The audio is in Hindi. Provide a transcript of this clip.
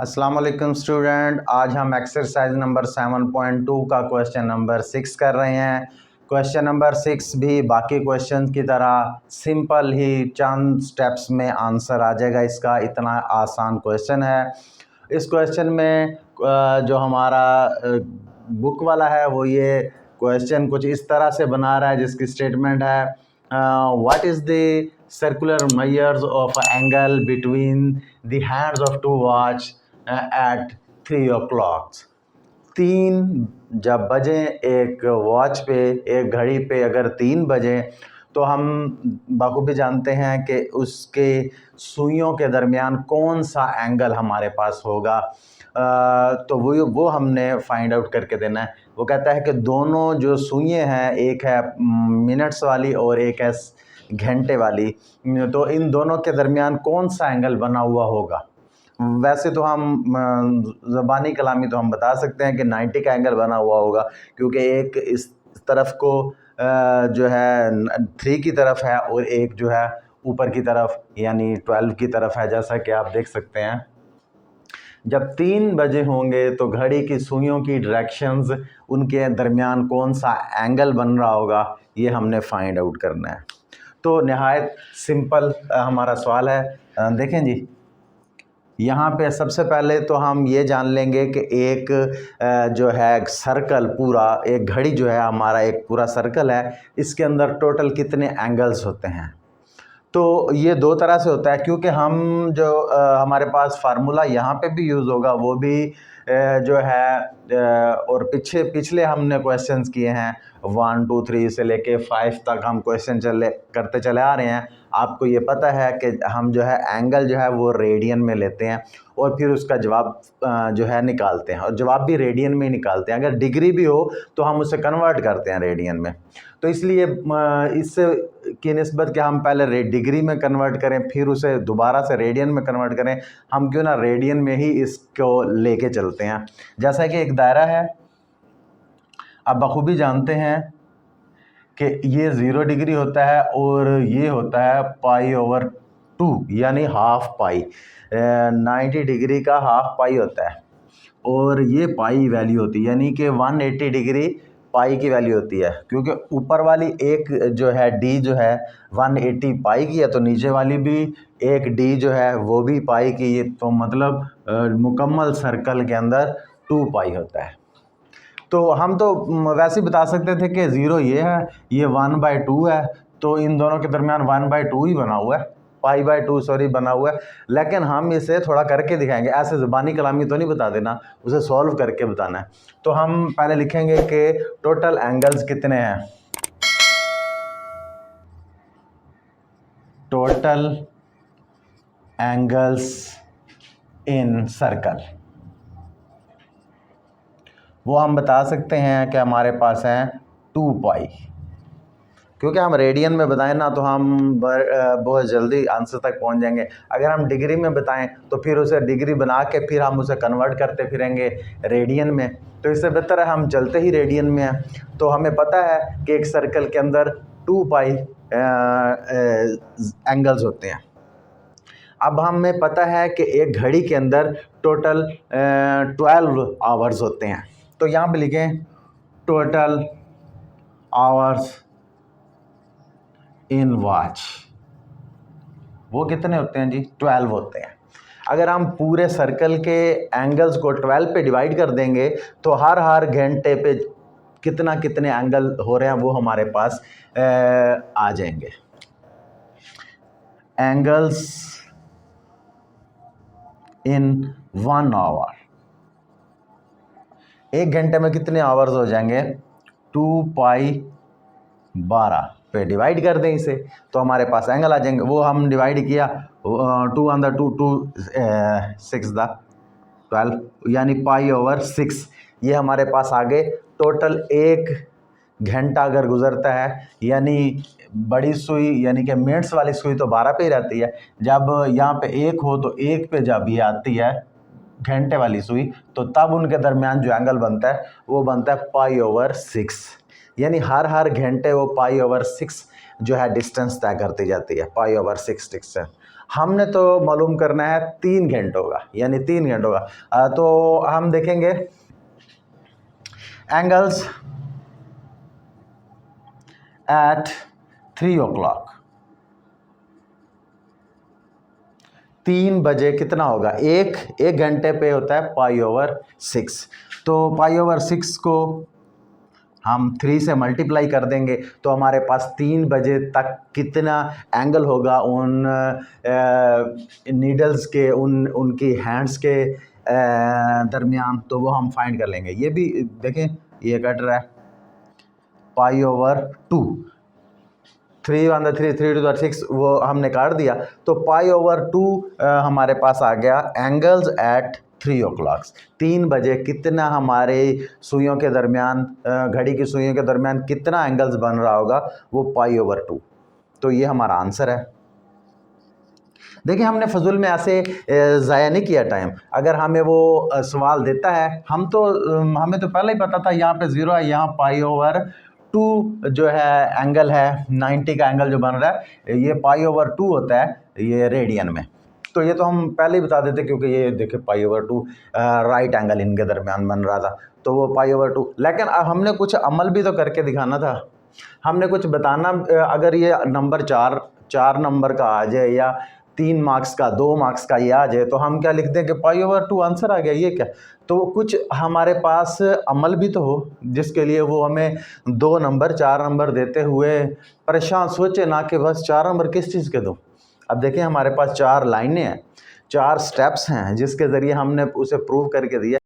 अस्सलाम वालेकुम स्टूडेंट, आज हम एक्सरसाइज नंबर 7.2 का क्वेश्चन नंबर 6 कर रहे हैं। क्वेश्चन नंबर 6 भी बाकी क्वेश्चन की तरह सिंपल ही चंद स्टेप्स में आंसर आ जाएगा। इसका इतना आसान क्वेश्चन है। इस क्वेश्चन में जो हमारा बुक वाला है वो ये क्वेश्चन कुछ इस तरह से बना रहा है, जिसकी स्टेटमेंट है what is the circular measures of angle between the hands of two watch at 3 o'clock। तीन जब बजे एक वॉच पे, एक घड़ी पे अगर 3 बजे, तो हम बखूबी जानते हैं कि उसके सुइयों के दरमियान कौन सा एंगल हमारे पास होगा। तो वो हमने फाइंड आउट करके देना है। वो कहता है कि दोनों जो सुइयाँ हैं, एक है मिनट्स वाली और एक है घंटे वाली, तो इन दोनों के दरमियान कौन सा एंगल बना हुआ होगा। वैसे तो हम ज़बानी कलामी तो हम बता सकते हैं कि 90 का एंगल बना हुआ होगा, क्योंकि एक इस तरफ को जो है 3 की तरफ है और एक जो है ऊपर की तरफ यानी 12 की तरफ है। जैसा कि आप देख सकते हैं, जब 3 बजे होंगे तो घड़ी की सुइयों की डायरेक्शंस, उनके दरमियान कौन सा एंगल बन रहा होगा, ये हमने फाइंड आउट करना है। तो नहायत सिंपल हमारा सवाल है। देखें जी, यहाँ पे सबसे पहले तो हम ये जान लेंगे कि एक जो है सर्कल, पूरा एक घड़ी जो है हमारा एक पूरा सर्कल है, इसके अंदर टोटल कितने एंगल्स होते हैं। तो ये 2 तरह से होता है, क्योंकि हम जो हमारे पास फार्मूला यहाँ पे भी यूज़ होगा, वो भी जो है और पिछले हमने क्वेश्चंस किए हैं 1 2 3 से लेके 5 तक हम क्वेश्चन करते चले आ रहे हैं। आपको ये पता है कि हम जो है एंगल जो है वो रेडियन में लेते हैं और फिर उसका जवाब जो है निकालते हैं, और जवाब भी रेडियन में ही निकालते हैं। अगर डिग्री भी हो तो हम उसे कन्वर्ट करते हैं रेडियन में। तो इसलिए इससे की निस्बत कि हम पहले डिग्री में कन्वर्ट करें फिर उसे दोबारा से रेडियन में कन्वर्ट करें, हम क्यों ना रेडियन में ही इसको लेके चलते हैं। जैसा कि एक दायरा है, आप बखूबी जानते हैं कि ये 0 डिग्री होता है और ये होता है π/2 यानी हाफ पाई। 90 डिग्री का हाफ पाई होता है और ये पाई वैल्यू होती है, यानी कि 180 डिग्री पाई की वैल्यू होती है। क्योंकि ऊपर वाली एक जो है डी जो है 180 पाई की है, तो नीचे वाली भी एक डी जो है वो भी पाई की है। तो मतलब मुकम्मल सर्कल के अंदर 2 पाई होता है। तो हम तो वैसे ही बता सकते थे कि 0 ये है, ये 1/2 है, तो इन दोनों के दरमियान 1/2 ही बना हुआ है, π/2 सॉरी बना हुआ है। लेकिन हम इसे थोड़ा करके दिखाएंगे, ऐसे ज़बानी कलामी तो नहीं बता देना, उसे सॉल्व करके बताना है। तो हम पहले लिखेंगे कि टोटल एंगल्स कितने हैं। टोटल एंगल्स इन सर्कल, वो हम बता सकते हैं कि हमारे पास हैं 2 पाई। क्योंकि हम रेडियन में बताएं ना तो हम बहुत जल्दी आंसर तक पहुंच जाएंगे। अगर हम डिग्री में बताएं तो फिर उसे डिग्री बना के फिर हम उसे कन्वर्ट करते फिरेंगे रेडियन में। तो इससे बेहतर है हम चलते ही रेडियन में हैं। तो हमें पता है कि एक सर्कल के अंदर 2 पाई एंगल्स होते हैं। अब हमें पता है कि एक घड़ी के अंदर टोटल 12 आवर्स होते हैं। तो यहाँ पे लिखें टोटल आवर्स इन वॉच, वो कितने होते हैं जी, 12 होते हैं। अगर हम पूरे सर्कल के एंगल्स को 12 पे डिवाइड कर देंगे तो हर घंटे पे कितने एंगल हो रहे हैं वो हमारे पास आ जाएंगे। एंगल्स इन 1 आवर, एक घंटे में कितने आवर्स हो जाएंगे, 2π/12 पे डिवाइड कर दें इसे तो हमारे पास एंगल आ जाएंगे। वो हम डिवाइड किया 2 × 2 6 12 यानी π/6, ये हमारे पास आ गए। टोटल एक घंटा अगर गुजरता है, यानी बड़ी सुई यानी कि मिनट्स वाली सुई तो 12 पे ही रहती है। जब यहाँ पे 1 हो तो 1 पे जब ये आती है घंटे वाली सुई, तो तब उनके दरमियान जो एंगल बनता है वो बनता है π/6, यानी हर घंटे वो π/6 जो है डिस्टेंस तय करती जाती है, π/6 डिस्टेंस। हमने तो मालूम करना है 3 घंटों का, यानी 3 घंटों का। तो हम देखेंगे एंगल्स एट 3 o'clock, 3 बजे कितना होगा, एक घंटे पे होता है π/6। तो π/6 को हम 3 से मल्टीप्लाई कर देंगे तो हमारे पास 3 बजे तक कितना एंगल होगा उन नीडल्स के, उनकी हैंड्स के दरमियान, तो वो हम फाइंड कर लेंगे। ये भी देखें, ये कट रहा है π/2, 3 1 3 3 2 6, वो हमने काट दिया। तो π/2 हमारे पास आ गया एंगल्स एट 3 o'clock, 3 बजे कितना हमारे सुइयों के दरमियान, घड़ी की सुइयों के दरमियान कितना एंगल्स बन रहा होगा, वो π/2। तो ये हमारा आंसर है। देखिए हमने फजूल में ऐसे ज़ाया नहीं किया टाइम। अगर हमें वो सवाल देता है, हमें तो पहले ही पता था यहाँ पे 0 है, यहाँ π/2 जो है एंगल है 90 का एंगल जो बन रहा है, ये π/2 होता है ये रेडियन में। तो ये तो हम पहले ही बता देते, क्योंकि ये देखिए π/2 राइट एंगल इनके दरमियान बन रहा था, तो वो π/2। लेकिन अब हमने कुछ अमल भी तो करके दिखाना था, हमने कुछ बताना। अगर ये नंबर 4 नंबर का आ जाए या 3 मार्क्स का, 2 मार्क्स का ये आ जाए, तो हम क्या लिख दें कि π/2 आंसर आ गया, ये क्या। तो कुछ हमारे पास अमल भी तो हो, जिसके लिए वो हमें 2 नंबर 4 नंबर देते हुए परेशान सोचे ना कि बस 4 नंबर किस चीज़ के दो। अब देखिए हमारे पास 4 लाइनें हैं, 4 स्टेप्स हैं, जिसके ज़रिए हमने उसे प्रूव करके दिया।